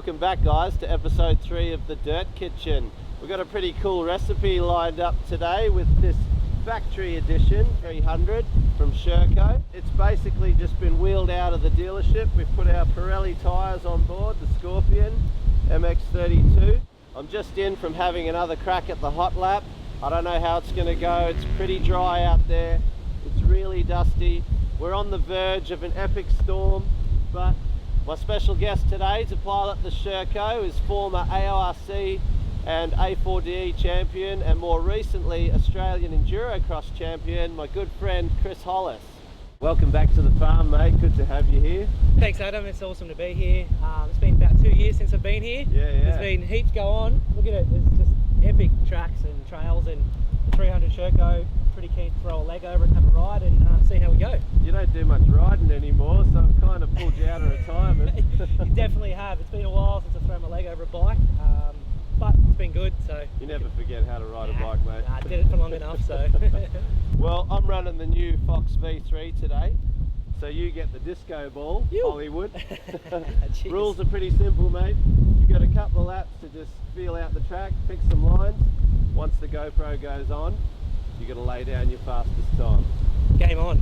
Welcome back, guys, to episode 3 of the Dirt Kitchen. We've got a pretty cool recipe lined up today with this factory edition 300 from Sherco. It's basically just been wheeled out of the dealership. We've put our Pirelli tyres on board, the Scorpion MX32. I'm just in from having another crack at the hot lap. I don't know how it's going to go. It's pretty dry out there. It's really dusty. We're on the verge of an epic storm, but my special guest today to pilot the Sherco is former AORC and A4DE champion and more recently Australian Enduro-X champion, my good friend Chris Hollis. Welcome back to the farm, mate. Good to have you here. Thanks, Adam. It's awesome to be here. It's been about 2 years since I've been here. Yeah. There's been heaps go on. Look at it. There's just epic tracks and trails and the 300 Sherco. Pretty keen to throw a leg over and have a ride and see how we go. You don't do much riding anymore, so I've kind of pulled you out of retirement. You definitely have. It's been a while since I've thrown my leg over a bike, but it's been good. So You never forget how to ride a bike, mate. I did it for long enough, so. Well, I'm running the new Fox V3 today, so you get the disco ball, Hollywood. Rules are pretty simple, mate. You've got a couple of laps to just feel out the track, pick some lines. Once the GoPro goes on, you've got to lay down your fastest time. Game on.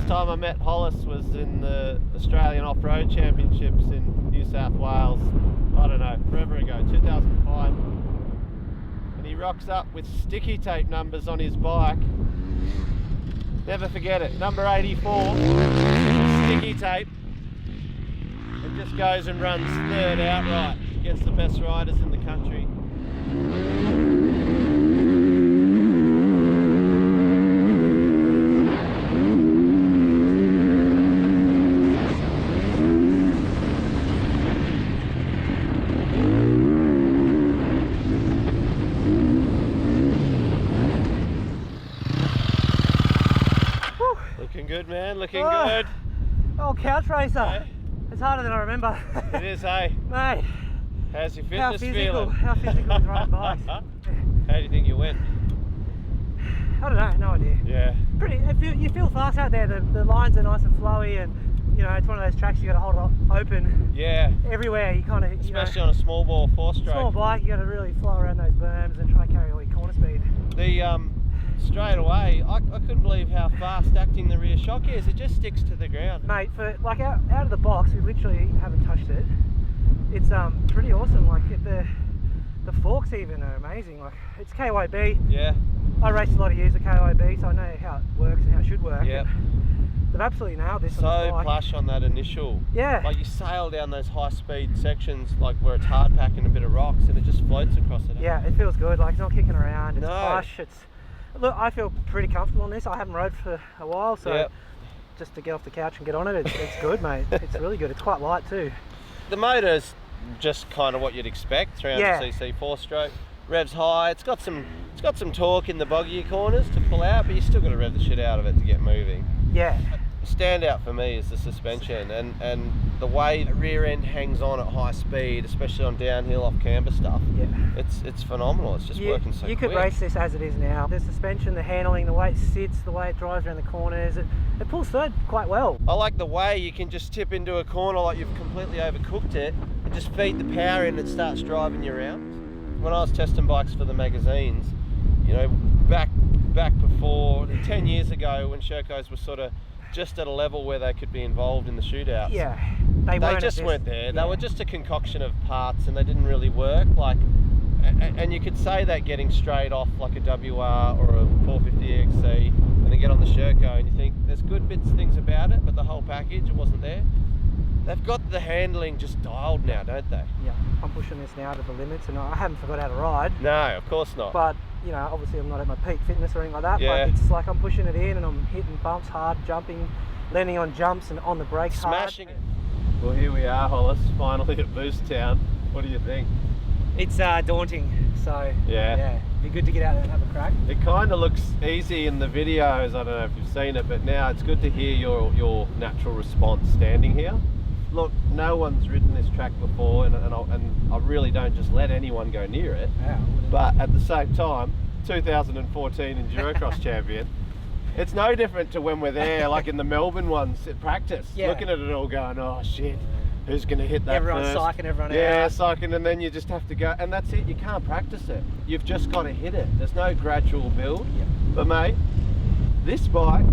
Time I met Hollis was in the Australian Off-Road Championships in New South Wales, I don't know, forever ago, 2005. And he rocks up with sticky tape numbers on his bike. Never forget it, number 84, sticky tape, and just goes and runs third outright against the best riders in the country. Looking good, man, looking good. Oh, couch racer. Hey? It's harder than I remember. It is, hey? Mate. How's your fitness feeling? How physical is riding bikes? How do you think you went? I don't know, no idea. Yeah. You feel fast out there, the lines are nice and flowy and you know, it's one of those tracks you got to hold it open. Yeah. Everywhere, you kind of, especially on a small ball 4-stroke. Small bike, you got to really flow around those berms and try to carry all your corner speed. Straight away, I couldn't believe how fast acting the rear shock is. It just sticks to the ground. Mate, for like out of the box, we literally haven't touched it. It's pretty awesome. Like the forks even are amazing. Like it's KYB. Yeah. I raced a lot of years of KYB, so I know how it works and how it should work. Yeah. They've absolutely nailed this. So plush on that initial. Yeah. Like you sail down those high speed sections, like where it's hard packing a bit of rocks, and it just floats across it. Yeah, it feels good. Like it's not kicking around. It's no. plush. Look, I feel pretty comfortable on this. I haven't rode for a while, so just to get off the couch and get on it, it's good, mate. It's really good. It's quite light too. The motor's just kind of what you'd expect, 300cc 4-stroke. revs high. It's got some torque in the boggier corners to pull out, but you still got to rev the shit out of it to get moving. Yeah. Standout for me is the suspension and the way the rear end hangs on at high speed, especially on downhill off camber stuff. Yeah. It's phenomenal. It's just working so quick. You could race this as it is now. The suspension, the handling, the way it sits, the way it drives around the corners, it pulls third quite well. I like the way you can just tip into a corner like you've completely overcooked it and just feed the power in and it starts driving you around. When I was testing bikes for the magazines, you know, back before 10 years ago when Shercos were sort of just at a level where they could be involved in the shootouts. Yeah, they just weren't there. Yeah. They were just a concoction of parts and they didn't really work. Like, and you could say that getting straight off like a WR or a 450XC and then get on the Sherco and you think there's good things about it, but the whole package, it wasn't there. They've got the handling just dialed now, don't they? Yeah, I'm pushing this now to the limits and I haven't forgot how to ride. No, of course not. But you know, obviously I'm not at my peak fitness or anything like that, Yeah. but it's like I'm pushing it in and I'm hitting bumps hard, jumping, landing on jumps and on the brakes Smashing hard. it. Well, here we are, Hollis, finally at Boost Town. What do you think? It's daunting, so yeah, be good to get out there and have a crack. It kind of looks easy in the videos, I don't know if you've seen it, but now it's good to hear your natural response standing here. Look, no one's ridden this track before and I really don't just let anyone go near it. Yeah, but at the same time, 2014 Enduro-X champion, it's no different to when we're there, like in the Melbourne ones at practice, looking at it all going, oh shit, who's going to hit that Everyone's first? psyching everyone out. Yeah, psyching, and then you just have to go, and that's it, you can't practice it. You've just got to hit it. There's no gradual build. Yeah. But mate, this bike,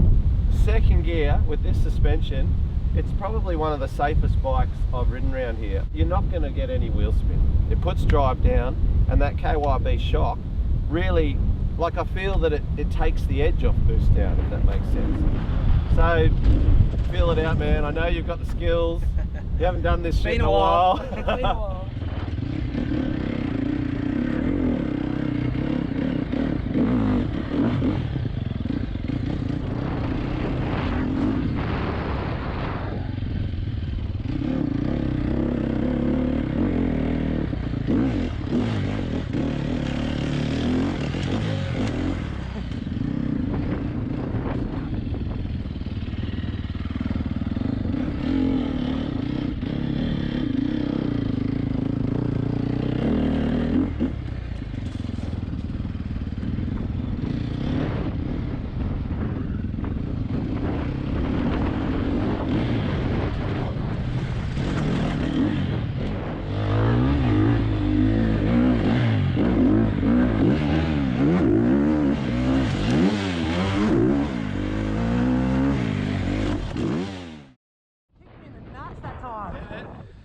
second gear with this suspension, it's probably one of the safest bikes I've ridden around here. You're not going to get any wheel spin. It puts drive down, and that KYB shock really, like I feel that it takes the edge off Boost Down, if that makes sense. So, feel it out, man. I know you've got the skills. You haven't done this shit in a while. Been a while.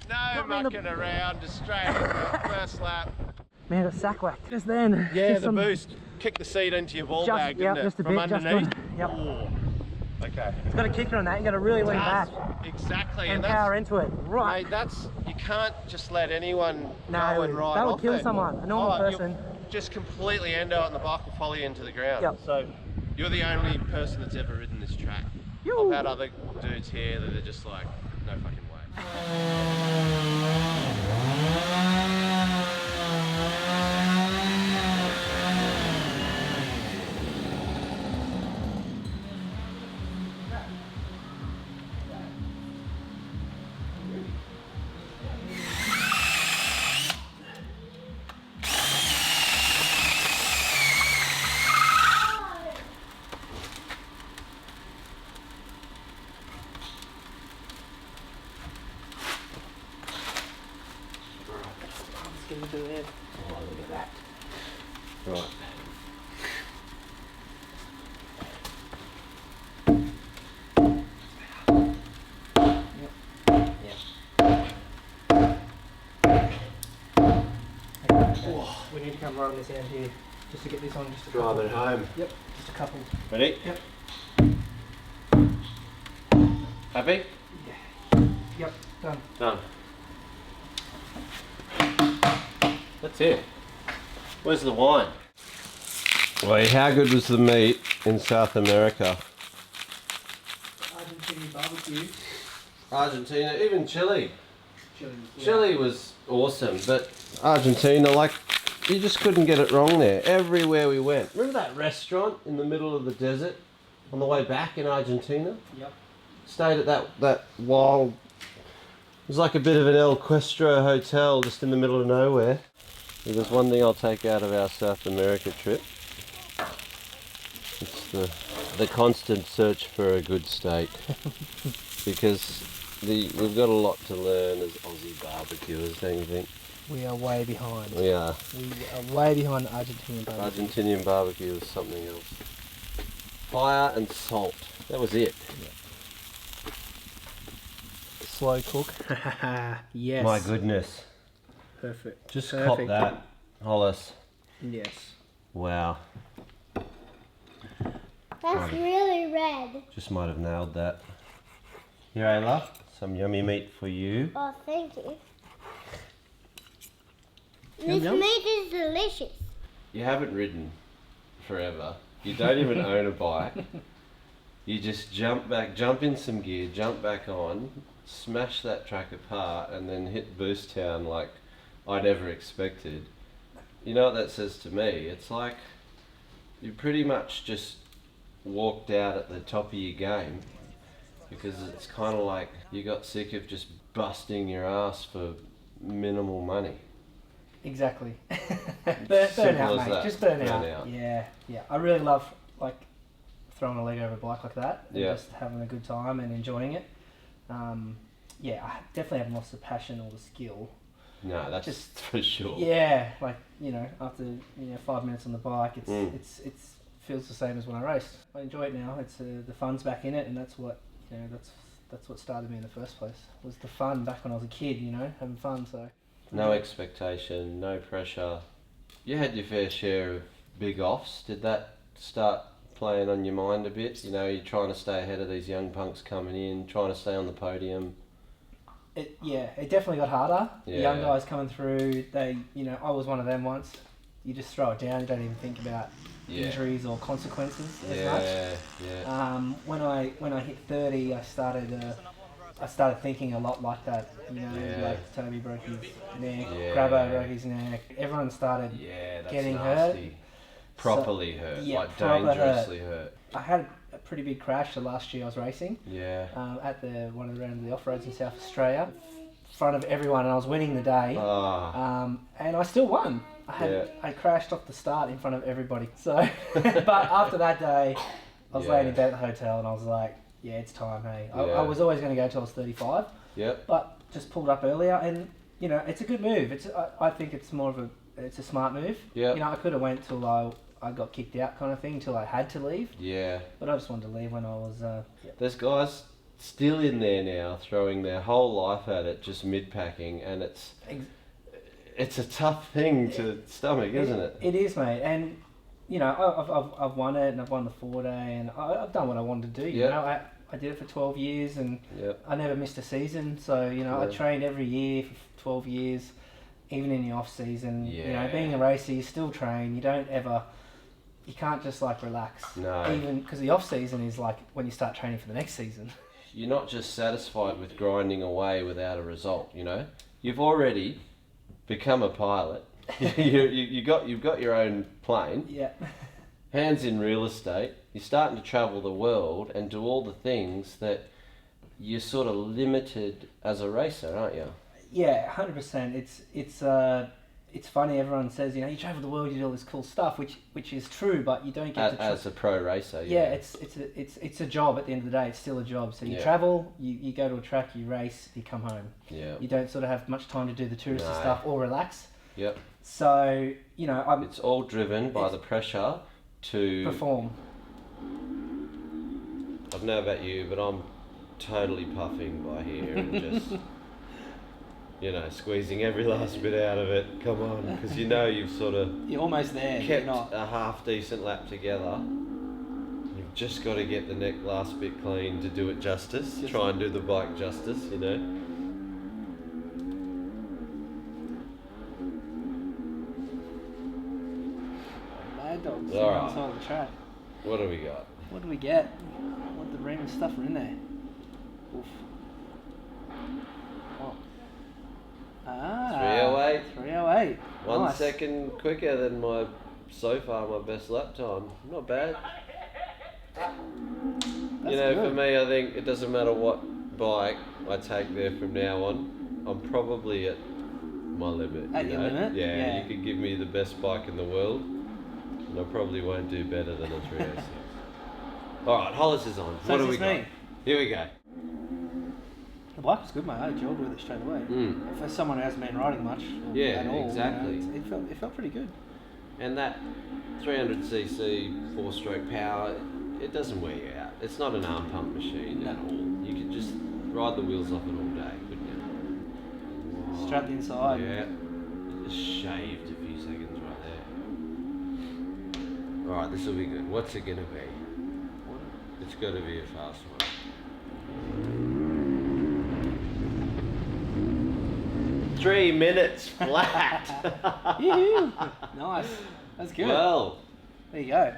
No mucking around, just straight in the first lap. Man, it sack whacked just then. Yeah, just the boost kicked the seat into your ball bag, didn't it? Just a From bit, underneath. Yep. Ooh. Okay. It's got a kicker on that. You got to really lean back Exactly. and power into it. Right. Mate, you can't just let anyone go and ride that would off kill it. someone. A normal person. Just completely endo it and the bike will follow you into the ground. Yep. So you're the only person that's ever ridden this track. I've had other dudes here that are just like, no fucking way. Into it. Oh, look at that. Right. We need to come right on this end here just to get this on just a Drive couple. it home. Yep, just a couple. Ready? Yep. Happy? Yeah. Yep, done. Done. That's it. Where's the wine? Wait, how good was the meat in South America? Argentine barbecue. Argentina, even Chile. Chile. Chile was awesome, but Argentina, like, You just couldn't get it wrong there. Everywhere we went. Remember that restaurant in the middle of the desert on the way back in Argentina? Yep. Stayed at that wild... It was like a bit of an El Questro hotel just in the middle of nowhere. If there's one thing I'll take out of our South America trip, it's the constant search for a good steak. Because we've got a lot to learn as Aussie barbecuers, don't you think? We are way behind. We are. We are way behind Argentinian barbecue. Argentinian barbecue is something else. Fire and salt. That was it. Yeah. Slow cook. Yes. My goodness. Perfect. Just Perfect. cop that, Hollis. Yes. Wow. That's really red. Just might have nailed that. Here, Ayla, some yummy meat for you. Oh, thank you. Yum, This yum. meat is delicious. You haven't ridden forever. You don't even own a bike. You just jump in some gear, jump back on, smash that track apart, and then hit Boost Town like I never expected. You know what that says to me? It's like you pretty much just walked out at the top of your game, because it's kind of like you got sick of just busting your ass for minimal money. Exactly. burn Simple out, as mate. that. Just burn Burn out. out. Yeah, yeah. I really love like throwing a leg over a bike like that and Yeah. just having a good time and enjoying it. Yeah, I definitely haven't lost the passion or the skill. No, that's Just- for sure. Yeah, like after 5 minutes on the bike, Mm. it's feels the same as when I raced. I enjoy it now. It's the fun's back in it, and that's what that's what started me in the first place. Was the fun back when I was a kid, having fun. So No expectation, no pressure. You had your fair share of big offs. Did that start playing on your mind a bit? You're trying to stay ahead of these young punks coming in, trying to stay on the podium. it definitely got harder. The young Yeah. guys coming through, I was one of them once. You just throw it down. You don't even think about Yeah. injuries or consequences as much. Yeah. When I hit 30, I started thinking a lot like that. Yeah. Like Toby broke his neck, Yeah. Grabbo broke his neck. Everyone started Yeah, that's getting nasty. Properly hurt, yeah, like proper dangerously hurt. I had a pretty big crash the last year I was racing Yeah. at one of the round of the off-roads in South Australia, in front of everyone, and I was winning the day. And I still won. I crashed off the start in front of everybody. So, but after that day, I was laying in bed at the hotel, and I was like, "Yeah, it's time, hey." Yeah. I was always going to go till I was 35, Yep. but just pulled up earlier, and it's a good move. I think it's more of it's a smart move. Yep. I could have went till I got kicked out kind of thing till I had to leave, Yeah. but I just wanted to leave when I was. There's guys still in there now throwing their whole life at it, just mid-packing, and it's a tough thing to stomach, isn't it? It is, mate, and I've won it, and I've won the 4-day, and I've done what I wanted to do. Yep. I did it for 12 years, and Yep. I never missed a season. So I trained every year for 12 years, even in the off season. Yeah. Being a racer, you still train. You can't just like relax. No. Even because the off season is like when you start training for the next season. You're not just satisfied with grinding away without a result, You've already become a pilot. You've got your own plane, Yeah. hands in real estate. You're starting to travel the world and do all the things that you're sort of limited as a racer, aren't you? Yeah, 100%. It's funny. Everyone says you travel the world, you do all this cool stuff, which is true, but you don't get As a pro racer. Yeah, it's a job at the end of the day. It's still a job. So you travel, you go to a track, you race, you come home. Yeah. You don't sort of have much time to do the touristy No. stuff or relax. Yep. So It's all driven by the pressure to perform. I don't know about you, but I'm totally puffing by here and just, squeezing every last bit out of it. Come on, because you've sort of You're almost there. kept a half decent lap together. You've just got to get the last bit clean to do it justice. Try and do the bike justice, Mad dogs All right. outside the track. What do we got? What do we get? What the Riemann stuff are in there? Oof. Oh. Ah. 308. 308. sweet. 1 Nice. second quicker than my best lap time. Not bad. That's You know, good. for me, I think it doesn't matter what bike I take there from now on. I'm probably at my limit. At your limit? Yeah, Yeah. you could give me the best bike in the world, and I probably won't do better than a 306. All right, Hollis is on. So What do it's we got? me. Here we go. The bike was good, mate. I gelled with it straight away. For someone who hasn't been riding much Yeah, at all, exactly. You know, it felt pretty good. And that 300cc 4-stroke power, it doesn't wear you out. It's not an arm pump machine at all. You could just ride the wheels off it all day, couldn't you? Strap the inside. Yeah, just shaved a few seconds right there. Alright, this will be good. What's it gonna be? It's gotta be a fast one. 3 minutes flat! Yoo-hoo. Nice. That's good. Well, There you go.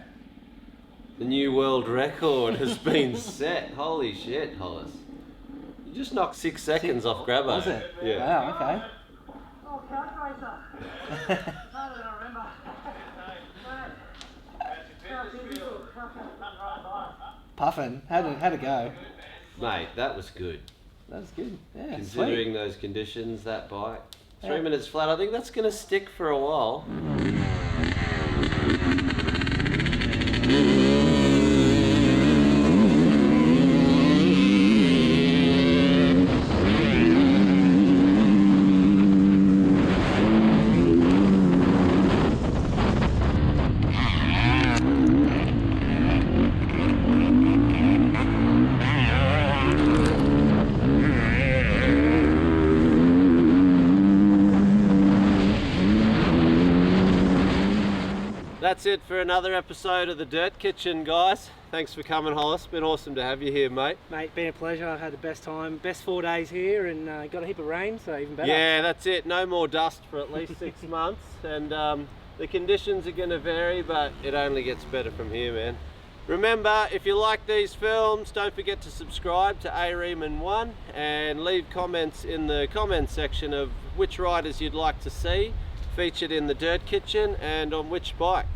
the new world record has been set. Holy shit, Hollis. You just knocked 6 seconds off Grabbo. Was it? Yeah. Wow, okay. Oh, couch racer. Harder than I remember. Puffin. How'd it go? Mate, that was good. That was good. Yeah, Considering sweet. those conditions, that bike. 3 Yeah. minutes flat, I think that's going to stick for a while. That's it for another episode of the Dirt Kitchen, guys. Thanks for coming, Hollis. Been awesome to have you here, mate. Mate, been a pleasure. I've had the best time. Best 4 days here and got a heap of rain, so even better. Yeah, that's it. No more dust for at least 6 months. And the conditions are going to vary, but it only gets better from here, man. Remember, if you like these films, don't forget to subscribe to Riemann 1 and leave comments in the comments section of which riders you'd like to see featured in the Dirt Kitchen and on which bike.